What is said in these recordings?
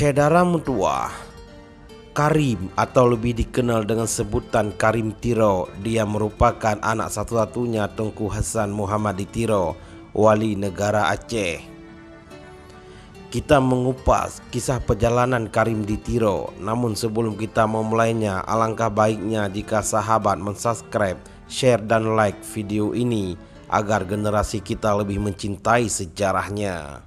Saudara Mutua, Karim atau lebih dikenal dengan sebutan Karim Tiro, dia merupakan anak satu-satunya Tunku Hasan Muhammad Tiro, wali negara Aceh. Kita mengupas kisah perjalanan Karim di Tiro, namun sebelum kita memulainya, alangkah baiknya jika sahabat mensubscribe, share dan like video ini agar generasi kita lebih mencintai sejarahnya.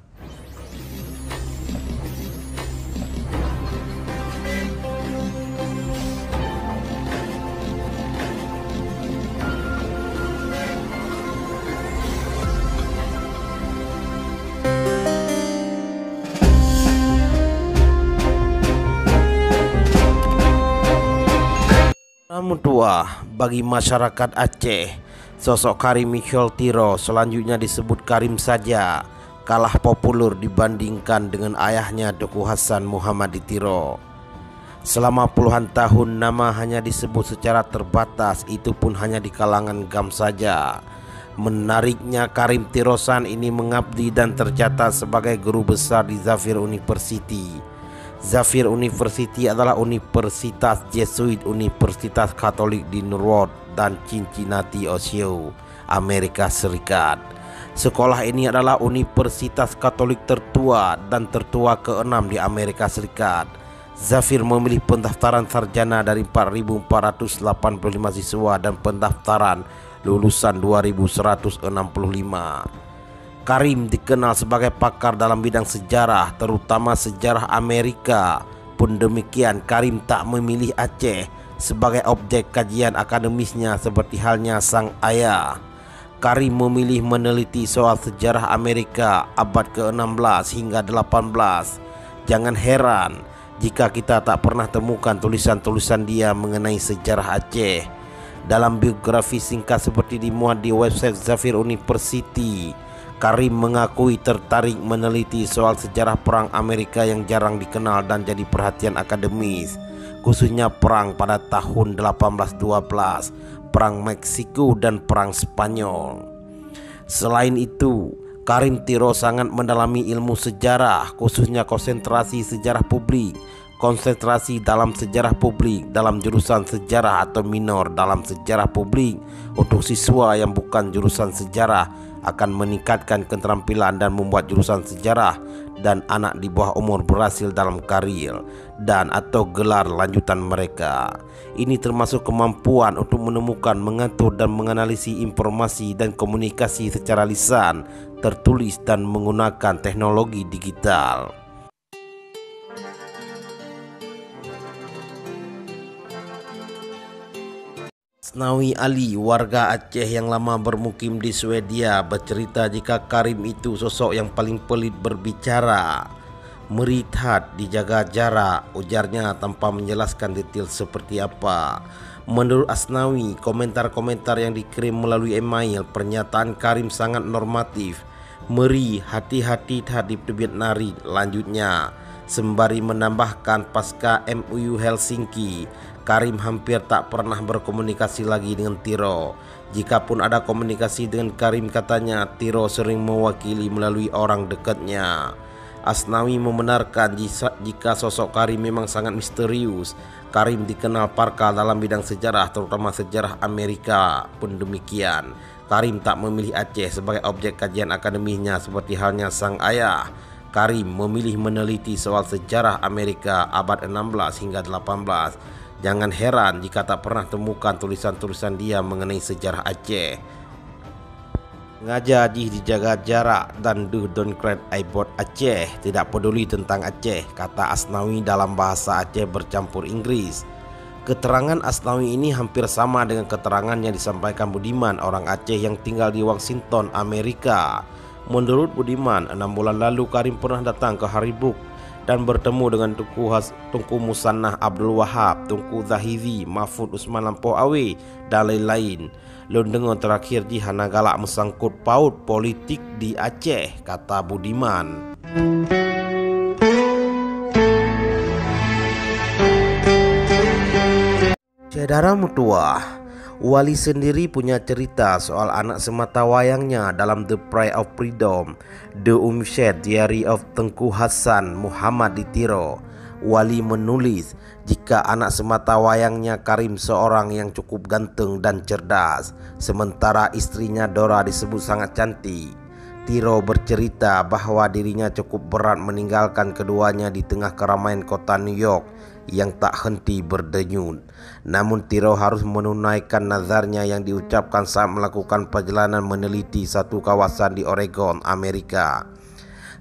Mutua, bagi masyarakat Aceh, sosok Karim Michael Tiro, selanjutnya disebut Karim saja, kalah populer dibandingkan dengan ayahnya Tunku Hasan Muhammad Tiro. Selama puluhan tahun nama hanya disebut secara terbatas, itu pun hanya di kalangan GAM saja. Menariknya, Karim Tirosan ini mengabdi dan tercatat sebagai guru besar di Zafir University. Zafir University adalah universitas Jesuit Universitas Katolik di Norwood dan Cincinnati, Ohio, Amerika Serikat. Sekolah ini adalah universitas Katolik tertua dan tertua ke-6 di Amerika Serikat. Zafir memilih pendaftaran sarjana dari 4.485 siswa dan pendaftaran lulusan 2.165. Karim dikenal sebagai pakar dalam bidang sejarah, terutama sejarah Amerika. Pun demikian, Karim tak memilih Aceh sebagai objek kajian akademisnya seperti halnya sang ayah. Karim memilih meneliti soal sejarah Amerika abad ke-16 hingga 18. Jangan heran jika kita tak pernah temukan tulisan-tulisan dia mengenai sejarah Aceh. Dalam biografi singkat seperti dimuat di website Zafir University, Karim mengakui tertarik meneliti soal sejarah perang Amerika yang jarang dikenal dan jadi perhatian akademis, khususnya perang pada tahun 1812, perang Meksiko dan perang Spanyol. Selain itu, Karim Tiro sangat mendalami ilmu sejarah, khususnya konsentrasi sejarah publik, konsentrasi dalam sejarah publik dalam jurusan sejarah atau minor dalam sejarah publik untuk siswa yang bukan jurusan sejarah, akan meningkatkan keterampilan dan membuat jurusan sejarah dan anak di bawah umur berhasil dalam karir dan atau gelar lanjutan mereka. Ini termasuk kemampuan untuk menemukan, mengatur dan menganalisis informasi dan komunikasi secara lisan, tertulis dan menggunakan teknologi digital. Asnawi Ali, warga Aceh yang lama bermukim di Swedia, bercerita jika Karim itu sosok yang paling pelit berbicara. Merithat, dijaga jarak, ujarnya tanpa menjelaskan detail seperti apa. Menurut Asnawi, komentar-komentar yang dikirim melalui email, pernyataan Karim sangat normatif. Meri, hati-hati terhadap debit nari, lanjutnya. Sembari menambahkan pasca MOU Helsinki, Karim hampir tak pernah berkomunikasi lagi dengan Tiro. Jikapun ada komunikasi dengan Karim, katanya Tiro sering mewakili melalui orang dekatnya. Asnawi membenarkan jika sosok Karim memang sangat misterius. Karim dikenal pakar dalam bidang sejarah, terutama sejarah Amerika. Pun demikian, Karim tak memilih Aceh sebagai objek kajian akademisnya seperti halnya sang ayah. Karim memilih meneliti soal sejarah Amerika abad 16 hingga 18. Jangan heran jika tak pernah temukan tulisan-tulisan dia mengenai sejarah Aceh. Ngajar dijaga jarak dan don't create about Aceh, tidak peduli tentang Aceh, kata Asnawi dalam bahasa Aceh bercampur Inggris. Keterangan Asnawi ini hampir sama dengan keterangan yang disampaikan Budiman, orang Aceh yang tinggal di Washington, Amerika. Menurut Budiman, 6 bulan lalu Karim pernah datang ke Haribuk dan bertemu dengan Tunku Musannah Abdul Wahab, Tunku Zahiri, Mahfud Usman Lampau Awe dan lain-lain. Londengan terakhir di hana galak mesangkut paut politik di Aceh, kata Budiman. Saudara Mutua, Wali sendiri punya cerita soal anak sematawayangnya dalam The Pride of Freedom, The Umshed Diary of Tengku Hasan Muhammad di Tiro. Wali menulis jika anak sematawayangnya Karim seorang yang cukup ganteng dan cerdas, sementara istrinya Dora disebut sangat cantik. Tiro bercerita bahwa dirinya cukup berat meninggalkan keduanya di tengah keramaian kota New York yang tak henti berdenyut. Namun Tiro harus menunaikan nazarnya yang diucapkan saat melakukan perjalanan meneliti satu kawasan di Oregon, Amerika.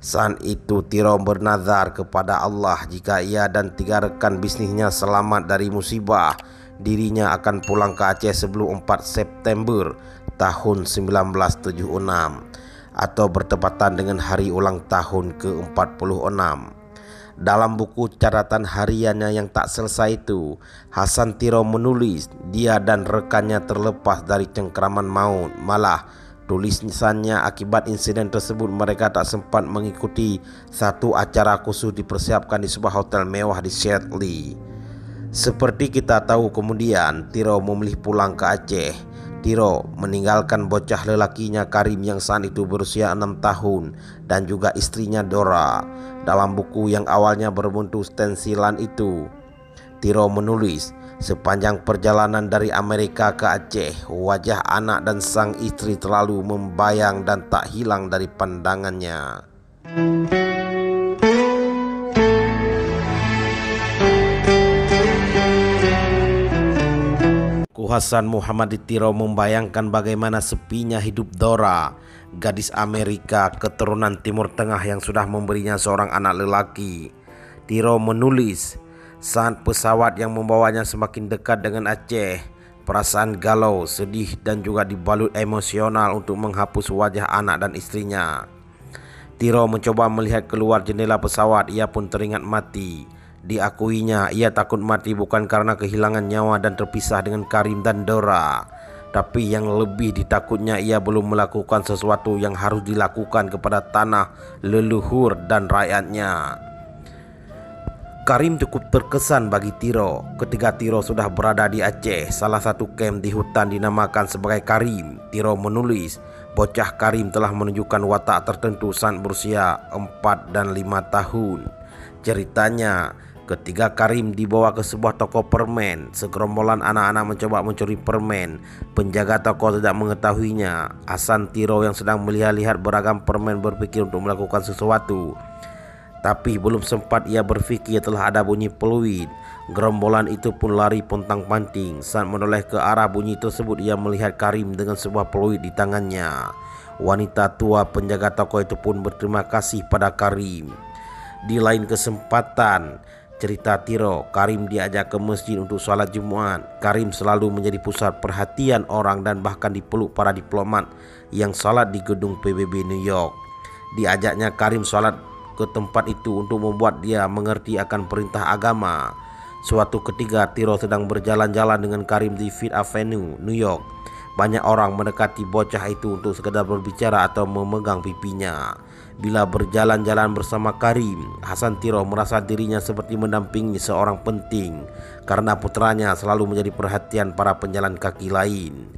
Saat itu Tiro bernazar kepada Allah jika ia dan 3 rekan bisnisnya selamat dari musibah, dirinya akan pulang ke Aceh sebelum 4 September tahun 1976 atau bertepatan dengan hari ulang tahun ke-46. Dalam buku catatan hariannya yang tak selesai itu, Hasan Tiro menulis dia dan rekannya terlepas dari cengkraman maut. Malah tulisannya akibat insiden tersebut mereka tak sempat mengikuti satu acara khusus dipersiapkan di sebuah hotel mewah di Seattle. Seperti kita tahu kemudian Tiro memilih pulang ke Aceh. Tiro meninggalkan bocah lelakinya Karim yang saat itu berusia 6 tahun dan juga istrinya Dora. Dalam buku yang awalnya berbentuk stensilan itu, Tiro menulis, sepanjang perjalanan dari Amerika ke Aceh, wajah anak dan sang istri terlalu membayang dan tak hilang dari pandangannya. Hasan Muhammad di Tiro membayangkan bagaimana sepinya hidup Dora, gadis Amerika keturunan Timur Tengah yang sudah memberinya seorang anak lelaki. Tiro menulis, saat pesawat yang membawanya semakin dekat dengan Aceh, perasaan galau, sedih dan juga dibalut emosional untuk menghapus wajah anak dan istrinya. Tiro mencoba melihat keluar jendela pesawat, ia pun teringat mati. Diakuinya ia takut mati bukan karena kehilangan nyawa dan terpisah dengan Karim dan Dora, tapi yang lebih ditakutnya ia belum melakukan sesuatu yang harus dilakukan kepada tanah, leluhur dan rakyatnya. Karim cukup terkesan bagi Tiro. Ketika Tiro sudah berada di Aceh, salah satu kamp di hutan dinamakan sebagai Karim. Tiro menulis, bocah Karim telah menunjukkan watak tertentu saat berusia 4 dan 5 tahun. Ceritanya, ketika Karim dibawa ke sebuah toko permen, segerombolan anak-anak mencoba mencuri permen. Penjaga toko tidak mengetahuinya. Hasan Tiro yang sedang melihat-lihat beragam permen berpikir untuk melakukan sesuatu. Tapi belum sempat ia berpikir telah ada bunyi peluit. Gerombolan itu pun lari pontang-panting. Saat menoleh ke arah bunyi tersebut, ia melihat Karim dengan sebuah peluit di tangannya. Wanita tua penjaga toko itu pun berterima kasih pada Karim. Di lain kesempatan, cerita Tiro, Karim diajak ke masjid untuk sholat Jumat. Karim selalu menjadi pusat perhatian orang dan bahkan dipeluk para diplomat yang sholat di gedung PBB New York. Diajaknya Karim sholat ke tempat itu untuk membuat dia mengerti akan perintah agama. Suatu ketika Tiro sedang berjalan-jalan dengan Karim di Fifth Avenue, New York. Banyak orang mendekati bocah itu untuk sekedar berbicara atau memegang pipinya. Bila berjalan-jalan bersama Karim, Hasan Tiro merasa dirinya seperti mendampingi seorang penting karena putranya selalu menjadi perhatian para penjalan kaki lain.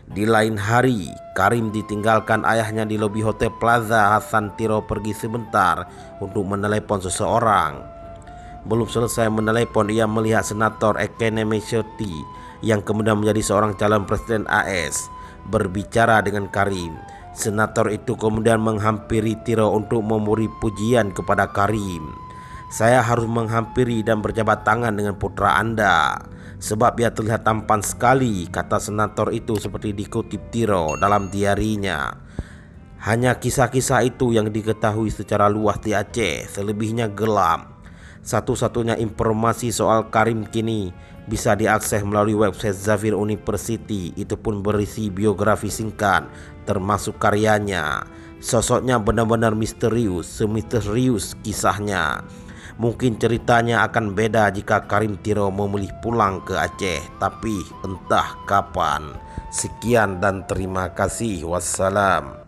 Di lain hari, Karim ditinggalkan ayahnya di lobi Hotel Plaza. Hasan Tiro pergi sebentar untuk menelepon seseorang. Belum selesai menelepon, ia melihat Senator Ekene Shorty yang kemudian menjadi seorang calon presiden AS berbicara dengan Karim. Senator itu kemudian menghampiri Tiro untuk memberi pujian kepada Karim. Saya harus menghampiri dan berjabat tangan dengan putra Anda sebab dia terlihat tampan sekali, kata senator itu seperti dikutip Tiro dalam diarinya. Hanya kisah-kisah itu yang diketahui secara luas di Aceh, selebihnya gelap. Satu-satunya informasi soal Karim kini bisa diakses melalui website Xavier University. Itu pun berisi biografi singkat termasuk karyanya. Sosoknya benar-benar misterius, semisterius kisahnya. Mungkin ceritanya akan beda jika Karim Tiro memilih pulang ke Aceh, tapi entah kapan. Sekian dan terima kasih. Wassalam.